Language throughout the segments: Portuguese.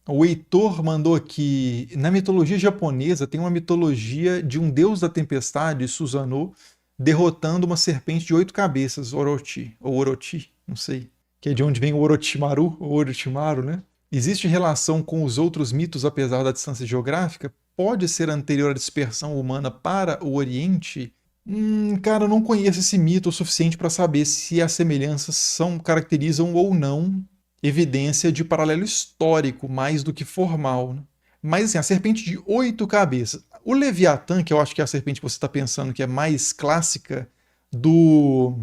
O Heitor mandou aqui, na mitologia japonesa tem uma mitologia de um deus da tempestade, Susanoo, derrotando uma serpente de 8 cabeças, Orochi, ou Orochi, não sei, que é de onde vem o Orochimaru, ou Orochimaru, né? Existe relação com os outros mitos apesar da distância geográfica? Pode ser anterior à dispersão humana para o Oriente? Cara, eu não conheço esse mito o suficiente para saber se as semelhanças caracterizam ou não evidência de paralelo histórico mais do que formal, né? Mas assim, a serpente de 8 cabeças. O Leviatã, que eu acho que é a serpente que você está pensando que é mais clássica do,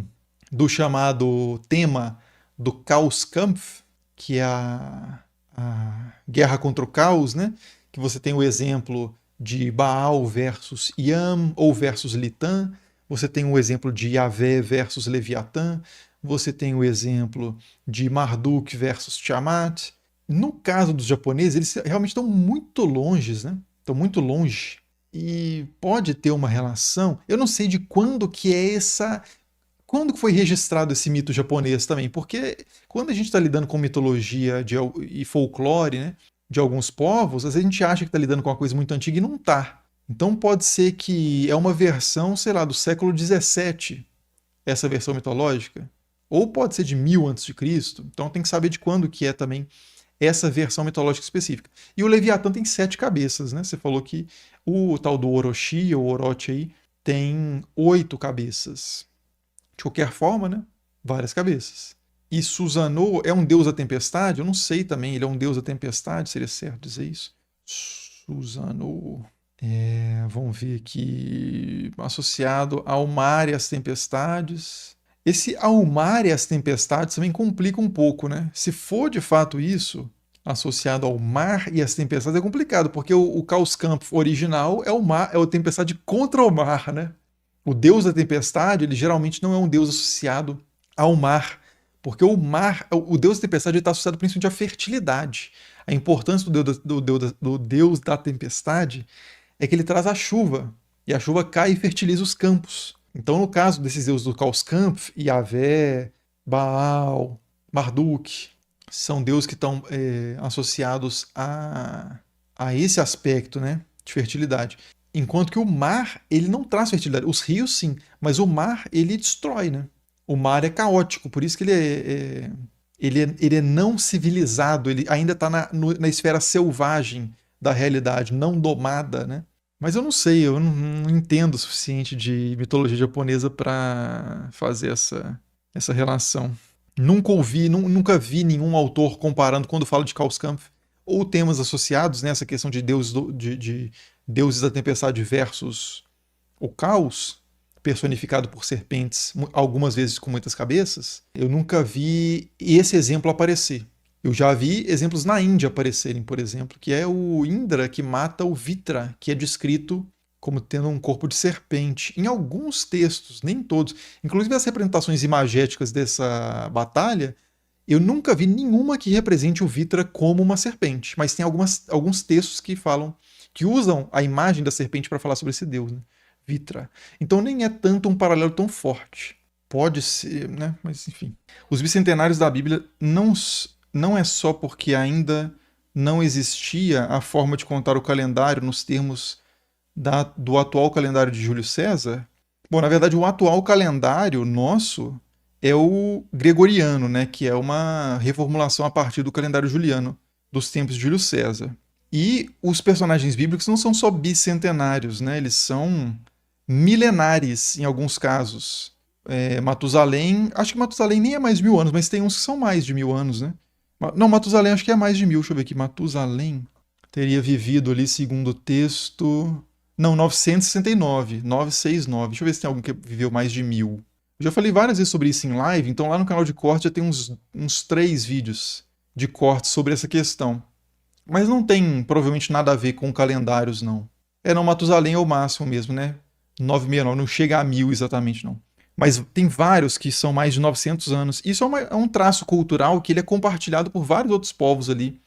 do chamado tema do Caos Kampf, que é a guerra contra o caos, né? Que você tem o exemplo de Baal versus Yam ou versus Litã, você tem o exemplo de Yahvé versus Leviatã, você tem o exemplo de Marduk versus Tiamat. No caso dos japoneses, eles realmente estão muito longe, né? Estão muito longe. E pode ter uma relação. Eu não sei de quando que é essa. Quando que foi registrado esse mito japonês também? Porque quando a gente está lidando com mitologia e folclore, né, de alguns povos, às vezes a gente acha que está lidando com uma coisa muito antiga e não está. Então pode ser que é uma versão, sei lá, do século XVII, essa versão mitológica. Ou pode ser de 1000 a.C. Então tem que saber de quando que é também essa versão mitológica específica. E o Leviatã tem 7 cabeças, né? Você falou que o tal do Orochi ou Orochi aí tem 8 cabeças. De qualquer forma, né? Várias cabeças. E Susanoo é um deus da tempestade? Eu não sei também, ele é um deus da tempestade, seria certo dizer isso? Susanoo. Vamos ver aqui. Associado ao mar e às tempestades. Esse ao mar e às tempestades também complica um pouco, né? Se for de fato isso, associado ao mar e às tempestades, é complicado, porque o Caos Kampf original é o mar, é a tempestade contra o mar, né? O deus da tempestade, ele geralmente não é um deus associado ao mar, porque o mar, o deus da tempestade está associado principalmente à fertilidade. A importância do deus da tempestade é que ele traz a chuva, e a chuva cai e fertiliza os campos. Então, no caso desses deuses do Caos Kampf, Yahvé, Baal, Marduk, são deuses que estão associados a esse aspecto, né, de fertilidade. Enquanto que o mar, ele não traz fertilidade. Os rios, sim, mas o mar, ele destrói, né? O mar é caótico, por isso que ele é não civilizado, ele ainda está na esfera selvagem da realidade, não domada, né? Mas eu não sei, eu não entendo o suficiente de mitologia japonesa para fazer essa relação. Nunca ouvi, nunca vi nenhum autor comparando quando fala de Caos Kampf ou temas associados, né, essa questão de deuses da tempestade versus o caos, personificado por serpentes, algumas vezes com muitas cabeças. Eu nunca vi esse exemplo aparecer. Eu já vi exemplos na Índia aparecerem, por exemplo, que é o Indra que mata o Vitra, que é descrito como tendo um corpo de serpente. Em alguns textos, nem todos. Inclusive as representações imagéticas dessa batalha, eu nunca vi nenhuma que represente o Vitra como uma serpente. Mas tem alguns textos que falam, que usam a imagem da serpente para falar sobre esse deus, né? Vitra. Então nem é tanto um paralelo tão forte. Pode ser, né? Mas enfim. Os bicentenários da Bíblia não é só porque ainda não existia a forma de contar o calendário nos termos do atual calendário de Júlio César. Bom, na verdade, o atual calendário nosso é o gregoriano, né, que é uma reformulação a partir do calendário juliano, dos tempos de Júlio César. E os personagens bíblicos não são só bicentenários, né, eles são milenares em alguns casos. Matusalém, acho que Matusalém nem é mais de 1000 anos, mas tem uns que são mais de 1000 anos, né? Não, Matusalém acho que é mais de 1000. Deixa eu ver aqui. Matusalém teria vivido ali, segundo o texto. Não, 969. 969. Deixa eu ver se tem algum que viveu mais de 1000. Eu já falei várias vezes sobre isso em live, então lá no canal de corte já tem uns 3 vídeos de corte sobre essa questão. Mas não tem provavelmente nada a ver com calendários, não. Não, Matusalém é o máximo mesmo, né? 969, não chega a 1000 exatamente, não. Mas tem vários que são mais de 900 anos. Isso é um traço cultural que ele é compartilhado por vários outros povos ali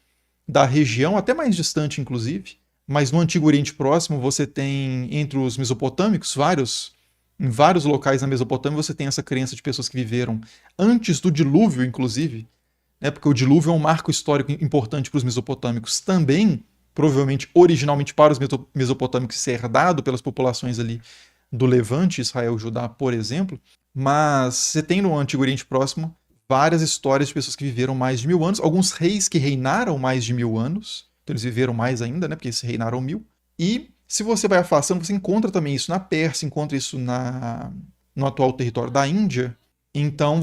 da região, até mais distante, inclusive. Mas no Antigo Oriente Próximo você tem, entre os mesopotâmicos, em vários locais na Mesopotâmia você tem essa crença de pessoas que viveram antes do dilúvio, inclusive. né? Porque o dilúvio é um marco histórico importante para os mesopotâmicos também, provavelmente originalmente para os mesopotâmicos ser herdado pelas populações ali do Levante, Israel e Judá, por exemplo. Mas você tem no Antigo Oriente Próximo várias histórias de pessoas que viveram mais de 1000 anos, alguns reis que reinaram mais de 1000 anos, então eles viveram mais ainda, né? Porque eles reinaram 1000. E se você vai afastando, você encontra também isso na Pérsia, encontra isso no atual território da Índia. Então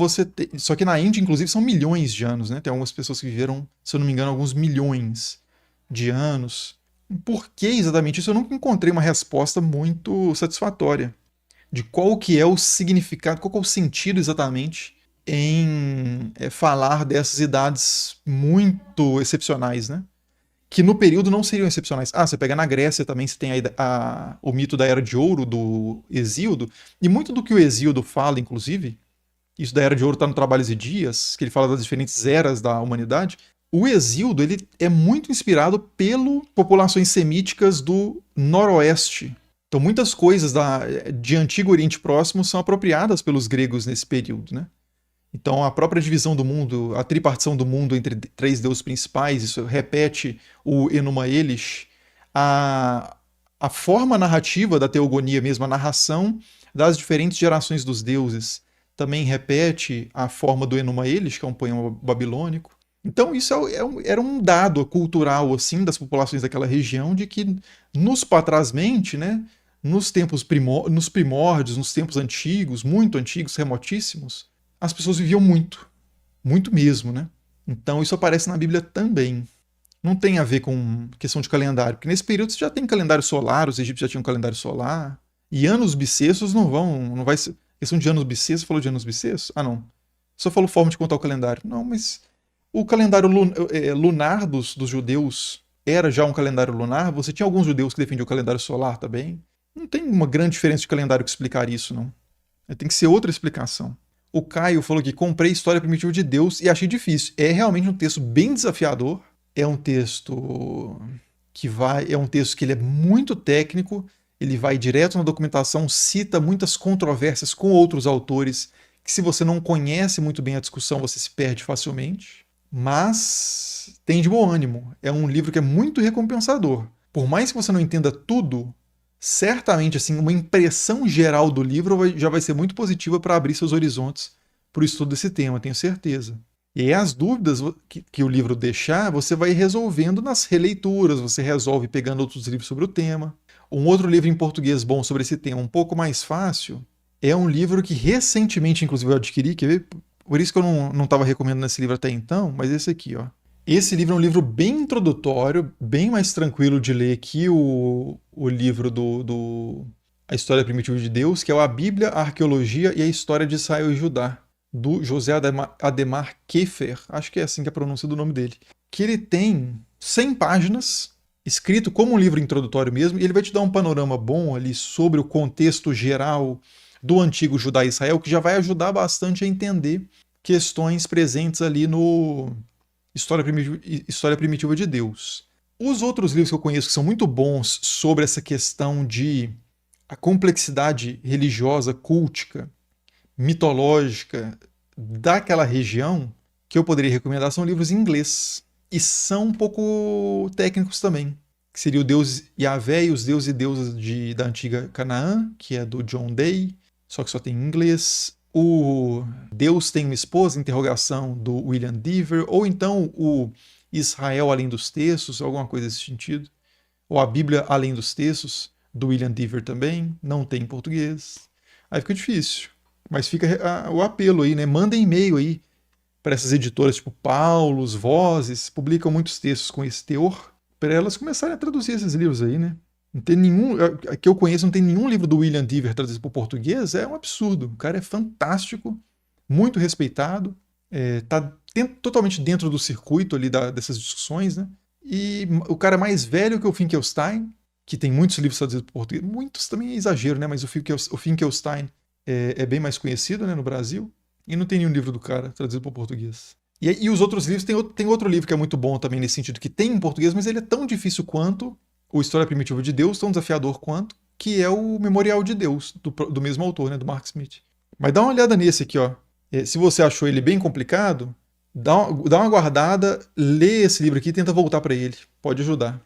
só que na Índia, inclusive, são milhões de anos, né? Tem algumas pessoas que viveram, se eu não me engano, alguns milhões de anos. Por que exatamente isso? Eu nunca encontrei uma resposta muito satisfatória de qual que é o significado, qual que é o sentido exatamente em falar dessas idades muito excepcionais, né? Que no período não seriam excepcionais. Você pega na Grécia também, você tem o mito da Era de Ouro, do Hesíodo, e muito do que o Hesíodo fala, inclusive, isso da Era de Ouro está no Trabalhos e Dias, que ele fala das diferentes eras da humanidade. O Hesíodo ele é muito inspirado pelas populações semíticas do Noroeste. Então muitas coisas de Antigo Oriente Próximo são apropriadas pelos gregos nesse período, né? Então a própria divisão do mundo, a tripartição do mundo entre três deuses principais, isso repete o Enuma Elish, a forma narrativa da teogonia mesmo, a narração das diferentes gerações dos deuses, também repete a forma do Enuma Elish, que é um poema babilônico. Então isso era um dado cultural assim das populações daquela região de que nos patrasmente, né, nos primórdios, nos tempos antigos, muito antigos, remotíssimos, as pessoas viviam muito, muito mesmo, né? Então isso aparece na Bíblia também. Não tem a ver com questão de calendário, porque nesse período você já tem calendário solar, os egípcios já tinham calendário solar, e anos bissextos não vai ser. Questão de anos bissextos, falou de anos bissextos? Não. Só falou forma de contar o calendário. Não, mas o calendário lunar dos judeus era já um calendário lunar, você tinha alguns judeus que defendiam o calendário solar também. Não tem uma grande diferença de calendário que explicar isso, não. Tem que ser outra explicação. O Caio falou que comprei História Primitiva de Deus e achei difícil. É realmente um texto bem desafiador. É um texto que ele é muito técnico, ele vai direto na documentação, cita muitas controvérsias com outros autores, que se você não conhece muito bem a discussão, você se perde facilmente. Mas tem de bom ânimo. É um livro que é muito recompensador. Por mais que você não entenda tudo, certamente assim, uma impressão geral do livro já vai ser muito positiva para abrir seus horizontes para o estudo desse tema, tenho certeza. E aí as dúvidas que o livro deixar, você vai resolvendo nas releituras, você resolve pegando outros livros sobre o tema. Um outro livro em português bom sobre esse tema, um pouco mais fácil, é um livro que recentemente, inclusive, eu adquiri, quer ver? Por isso que eu não estava recomendando esse livro até então, mas esse aqui, ó. Esse livro é um livro bem introdutório, bem mais tranquilo de ler que o livro A História Primitiva de Deus, que é A Bíblia, a Arqueologia e a História de Israel e Judá, do José Ademar Kiefer, acho que é assim que é a pronúncia do nome dele, que ele tem 100 páginas, escrito como um livro introdutório mesmo, e ele vai te dar um panorama bom ali sobre o contexto geral do antigo Judá e Israel, que já vai ajudar bastante a entender questões presentes ali no História Primitiva de Deus. Os outros livros que eu conheço que são muito bons sobre essa questão de a complexidade religiosa, cultica, mitológica daquela região, que eu poderia recomendar, são livros em inglês. E são um pouco técnicos também. Que seria o Deus Yahvé e os deuses e deusas da antiga Canaã, que é do John Day, só que só tem em inglês. O Deus tem uma esposa, interrogação, do William Dever, ou então o Israel além dos textos, alguma coisa desse sentido. Ou a Bíblia além dos textos, do William Dever também, não tem em português. Aí fica difícil. Mas fica o apelo aí, né? Mandem e-mail aí para essas editoras tipo Paulus, Vozes, publicam muitos textos com esse teor, para elas começarem a traduzir esses livros aí, né? Não tem nenhum, que eu conheço, não tem nenhum livro do William Dever traduzido para o português, é um absurdo. O cara é fantástico, muito respeitado, tá totalmente dentro do circuito ali dessas discussões, né? E o cara mais velho que o Finkelstein, que tem muitos livros traduzidos para o português, muitos também é exagero, né? Mas o Finkelstein é bem mais conhecido, né, no Brasil, e não tem nenhum livro do cara traduzido para o português. E os outros livros, tem outro livro que é muito bom também nesse sentido, que tem em português, mas ele é tão difícil quanto o História Primitiva de Deus, tão desafiador quanto, que é o Memorial de Deus, do mesmo autor, né, do Mark Smith. Mas dá uma olhada nesse aqui, ó. Se você achou ele bem complicado, Dá uma guardada, lê esse livro aqui e tenta voltar para ele. Pode ajudar.